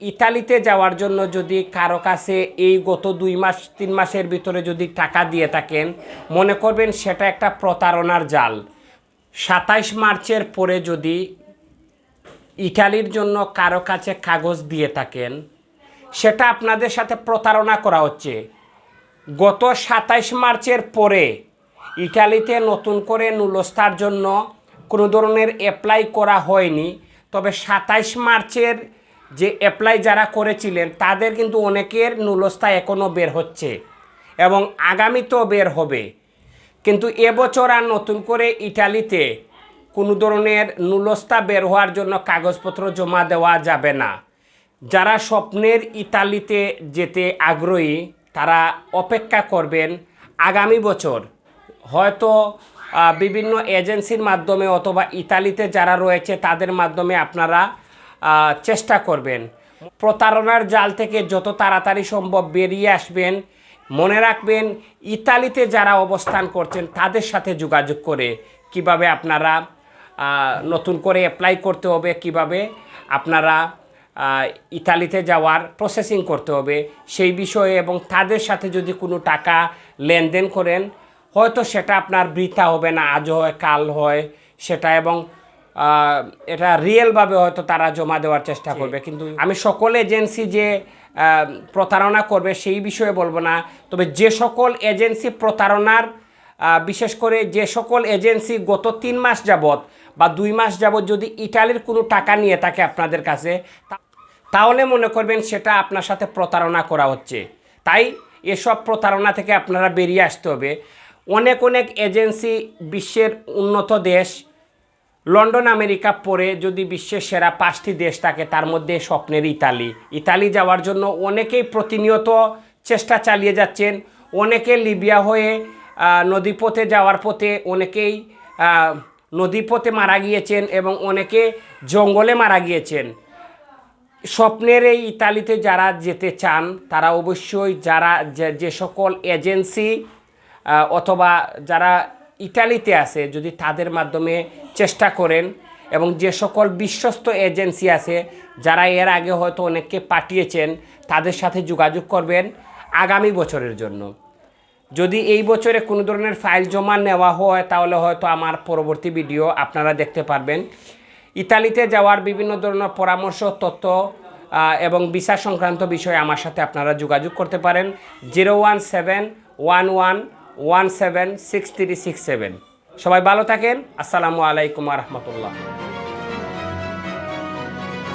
ইতালিতে যাওয়ার জন্য যদি কারো কাছে এই গত 2 মাস 3 মাসের ভিতরে যদি টাকা দিয়ে থাকেন, মনে করবেন সেটা একটা প্রতারণার জাল। 27 মার্চের পরে যদি ইটালির জন্য কারো কাছে কাগজ দিয়ে থাকেন, সেটা আপনাদের সাথে প্রতারণা করা হচ্ছে। গত 27 মার্চের পরে ইটালিতে নতুন করে নুলস্তার জন্য কোনো ধরনের অ্যাপ্লাই করা হয়নি। তবে 27 মার্চের যে অ্যাপ্লাই যারা করেছিলেন তাদের কিন্তু অনেকের নুলস্তা এখনও বের হচ্ছে এবং আগামীতেও বের হবে। কিন্তু এবছর আর নতুন করে ইটালিতে কোনো ধরনের নুলস্তা বের হওয়ার জন্য কাগজপত্র জমা দেওয়া যাবে না। যারা স্বপ্নের ইতালিতে যেতে আগ্রহী তারা অপেক্ষা করবেন আগামী বছর, হয়তো বিভিন্ন এজেন্সির মাধ্যমে অথবা ইতালিতে যারা রয়েছে তাদের মাধ্যমে আপনারা চেষ্টা করবেন। প্রতারণার জাল থেকে যত তাড়াতাড়ি সম্ভব বেরিয়ে আসবেন। মনে রাখবেন, ইতালিতে যারা অবস্থান করছেন তাদের সাথে যোগাযোগ করে কিভাবে আপনারা নতুন করে অ্যাপ্লাই করতে হবে, কিভাবে আপনারা ইতালিতে যাওয়ার প্রসেসিং করতে হবে সেই বিষয়ে, এবং তাদের সাথে যদি কোনো টাকা লেনদেন করেন হয়তো সেটা আপনার বৃথা হবে না, আজ হয় কাল হয় সেটা, এবং এটা রিয়েলভাবে হয়তো তারা জমা দেওয়ার চেষ্টা করবে। কিন্তু আমি সকল এজেন্সি যে প্রতারণা করবে সেই বিষয়ে বলবো না। তবে যে সকল এজেন্সি প্রতারণার, বিশেষ করে যে সকল এজেন্সি গত 3 মাস যাবৎ বা 2 মাস যাবৎ যদি ইটালির কোনো টাকা নিয়ে থাকে আপনাদের কাছে, তাহলে মনে করবেন সেটা আপনার সাথে প্রতারণা করা হচ্ছে। তাই এসব প্রতারণা থেকে আপনারা বেরিয়ে আসতে হবে। অনেক অনেক এজেন্সি বিশ্বের উন্নত দেশ, লন্ডন আমেরিকা পরে যদি বিশ্বের সেরা 5টি দেশ থাকে তার মধ্যে স্বপ্নের ইতালি যাওয়ার জন্য অনেকেই প্রতিনিয়ত চেষ্টা চালিয়ে যাচ্ছেন। অনেকে লিবিয়া হয়ে নদীপথে যাওয়ার পথে অনেকেই নদীপথে মারা গিয়েছেন এবং অনেকে জঙ্গলে মারা গিয়েছেন। স্বপ্নের এই ইতালিতে যারা যেতে চান তারা অবশ্যই যারা যে সকল এজেন্সি অথবা যারা ইটালিতে আছে যদি তাদের মাধ্যমে চেষ্টা করেন, এবং যে সকল বিশ্বস্ত এজেন্সি আছে যারা এর আগে হয়তো অনেককে পাঠিয়েছেন তাদের সাথে যোগাযোগ করবেন আগামী বছরের জন্য। যদি এই বছরে কোনো ধরনের ফাইল জমা নেওয়া হয় তাহলে হয়তো আমার পরবর্তী ভিডিও আপনারা দেখতে পারবেন। ইতালিতে যাওয়ার বিভিন্ন ধরনের পরামর্শ, তথ্য এবং ভিসা সংক্রান্ত বিষয়ে আমার সাথে আপনারা যোগাযোগ করতে পারেন 01711176367। সবাই ভালো থাকেন। আসসালামু আলাইকুম ওয়া রাহমাতুল্লাহ।